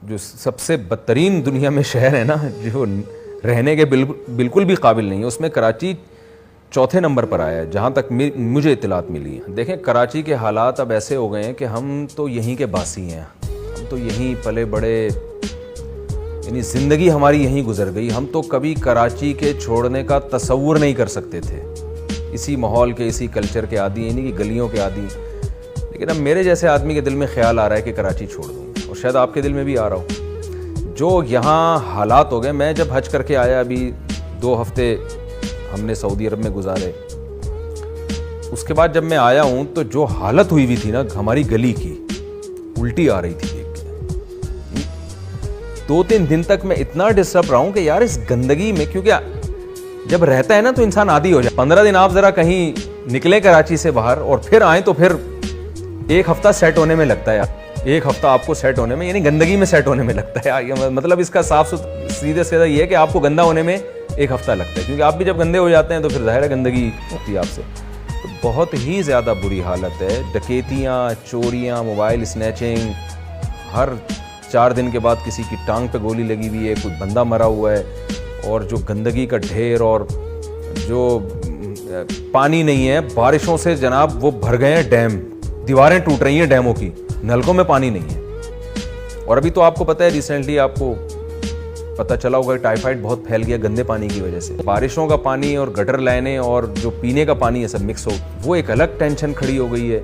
जो सबसे बदतरीन दुनिया में शहर है ना, जो रहने के बिल्कुल भी काबिल नहीं है, उसमें कराची चौथे नंबर पर आया है जहाँ तक मुझे इत्तलात मिली है। देखें, कराची के हालात अब ऐसे हो गए हैं कि हम तो यहीं के बासी हैं, हम तो यहीं पले बड़े, यानी ज़िंदगी हमारी यहीं गुजर गई। हम तो कभी कराची के छोड़ने का तसव्वुर नहीं कर सकते थे, इसी माहौल के, इसी कल्चर के आदी, यानी कि गलियों के आदी। लेकिन अब मेरे जैसे आदमी के दिल में ख्याल आ रहा है कि कराची छोड़ दूँ, और शायद आपके दिल में भी आ रहा हो। जो यहाँ हालात हो गए, मैं जब हज करके आया, अभी 2 हफ्ते हमने सऊदी अरब में गुजारे, उसके बाद जब मैं आया हूँ तो जो हालत हुई हुई थी ना हमारी गली की, उल्टी आ रही थी देख के। 2-3 दिन तक मैं इतना डिस्टर्ब रहा हूँ कि यार इस गंदगी में, क्योंकि जब रहता है ना तो इंसान आदी हो जाए। 15 दिन आप जरा कहीं निकले कराची से बाहर और फिर आए तो फिर 1 हफ्ता सेट होने में लगता है यार। 1 हफ्ता आपको सेट होने में, यानी गंदगी में सेट होने में लगता है यार। मतलब इसका साफ सीधे सीधा ये है कि आपको गंदा होने में 1 हफ्ता लगता है, क्योंकि आप भी जब गंदे हो जाते हैं तो फिर ज़ाहिर है गंदगी होती है आपसे। तो बहुत ही ज़्यादा बुरी हालत है। डकैतियाँ, चोरियाँ, मोबाइल स्नैचिंग, हर 4 दिन के बाद किसी की टांग पे गोली लगी हुई है, कोई बंदा मरा हुआ है, और जो गंदगी का ढेर, और जो पानी नहीं है, बारिशों से जनाब वो भर गए हैं डैम, दीवारें टूट रही हैं डैमों की, नलकों में पानी नहीं है। और अभी तो आपको पता है, रिसेंटली आपको पता चला होगा टाइफाइड बहुत फैल गया गंदे पानी की वजह से। बारिशों का पानी और गटर लाइनें और जो पीने का पानी है सब मिक्स हो, वो एक अलग टेंशन खड़ी हो गई है।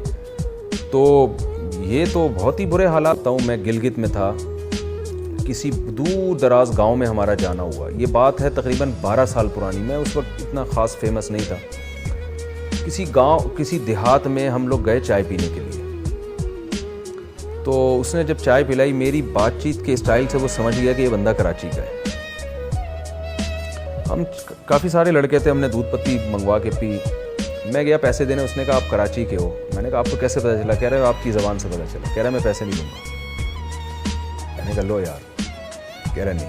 तो ये तो बहुत ही बुरे हालात हूँ। मैं गिलगित में था, किसी दूर दराज गांव में हमारा जाना हुआ। ये बात है तकरीबन 12 साल पुरानी। मैं उस वक्त इतना ख़ास फेमस नहीं था। किसी गांव, किसी देहात में हम लोग गए चाय पीने के लिए। तो उसने जब चाय पिलाई, मेरी बातचीत के स्टाइल से वो समझ गया कि ये बंदा कराची का है। हम काफ़ी सारे लड़के थे, हमने दूध पत्ती मंगवा के पी। मैं गया पैसे देने, उसने कहा आप कराची के हो। मैंने कहा आपको कैसे पता चला? कह रहे हो आपकी ज़बान से पता चला। कह रहा मैं पैसे नहीं दूंगा। मैंने कहा लो यार। कह रहा नहीं।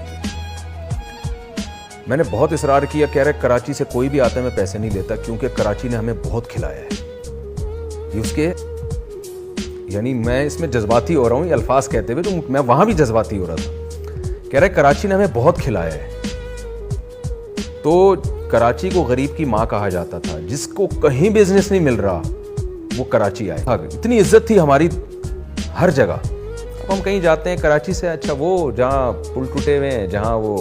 मैंने बहुत इसरार किया। कह रहे कराची से कोई भी आता है मैं पैसे नहीं लेता, क्योंकि कराची ने हमें बहुत खिलाया है। ये उसके, यानी मैं इसमें जज्बाती हो रहा हूँ ये अल्फाज कहते हुए, तो मैं वहां भी जज्बाती हो रहा था। कह रहे कराची ने हमें बहुत खिलाया है। तो कराची को गरीब की माँ कहा जाता था। जिसको कहीं बिजनेस नहीं मिल रहा वो कराची आए। इतनी इज्जत थी हमारी हर जगह। अब हम कहीं जाते हैं कराची से, अच्छा वो जहाँ पुल टूटे हुए हैं, जहाँ वो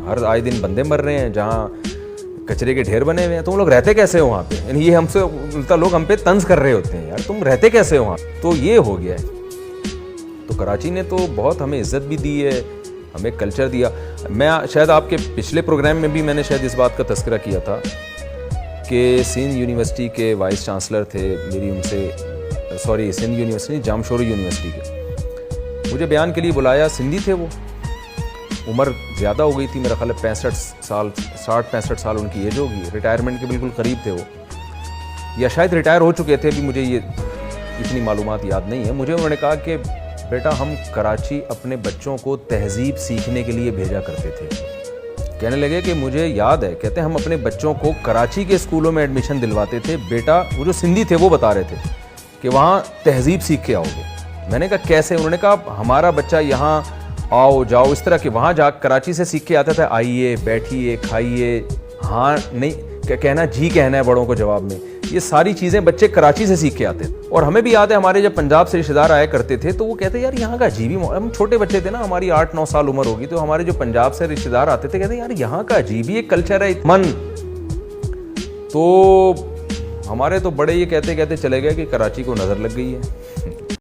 हर आए दिन बंदे मर रहे हैं, जहाँ कचरे के ढेर बने हुए हैं, तुम लोग रहते कैसे हो वहाँ पे? यानी ये हमसे उल्टा लोग हम पे तंज कर रहे होते हैं, यार तुम रहते कैसे हो वहाँ? तो ये हो गया है। तो कराची ने तो बहुत हमें इज्जत भी दी है, हमें कल्चर दिया। मैं शायद आपके पिछले प्रोग्राम में भी मैंने शायद इस बात का तस्करा किया था कि सिंध यूनिवर्सिटी के वाइस चांसलर थे, मेरी उनसे, सॉरी सिंध यूनिवर्सिटी नहीं, जामशोरी यूनिवर्सिटी के, मुझे बयान के लिए बुलाया। सिंधी थे वो, उम्र ज़्यादा हो गई थी, मेरा ख्याल है 65 साल, 60-65 साल उनकी एज होगी। रिटायरमेंट के बिल्कुल करीब थे वो, या शायद रिटायर हो चुके थे भी, मुझे ये इतनी मालूमात याद नहीं है। मुझे उन्होंने कहा कि बेटा हम कराची अपने बच्चों को तहजीब सीखने के लिए भेजा करते थे। कहने लगे कि मुझे याद है, कहते हम अपने बच्चों को कराची के स्कूलों में एडमिशन दिलवाते थे। बेटा, वो जो सिंधी थे वो बता रहे थे कि वहाँ तहजीब सीख के आओगे। मैंने कहा कैसे? उन्होंने कहा हमारा बच्चा यहाँ आओ जाओ इस तरह के, वहाँ जा कराची से सीख के आता था, आइए बैठिए खाइए, हाँ नहीं कहना, जी कहना है बड़ों को जवाब में। ये सारी चीज़ें बच्चे कराची से सीख के आते थे। और हमें भी याद है, हमारे जब पंजाब से रिश्तेदार आया करते थे तो वो कहते यार यहाँ का अजीब ही, हम छोटे बच्चे थे ना, हमारी 8-9 साल उम्र होगी, तो हमारे जो पंजाब से रिश्तेदार आते थे कहते यार यहाँ का अजीब ही एक कल्चर है मन। तो हमारे तो बड़े ये कहते कहते चले गए कि कराची को नज़र लग गई है।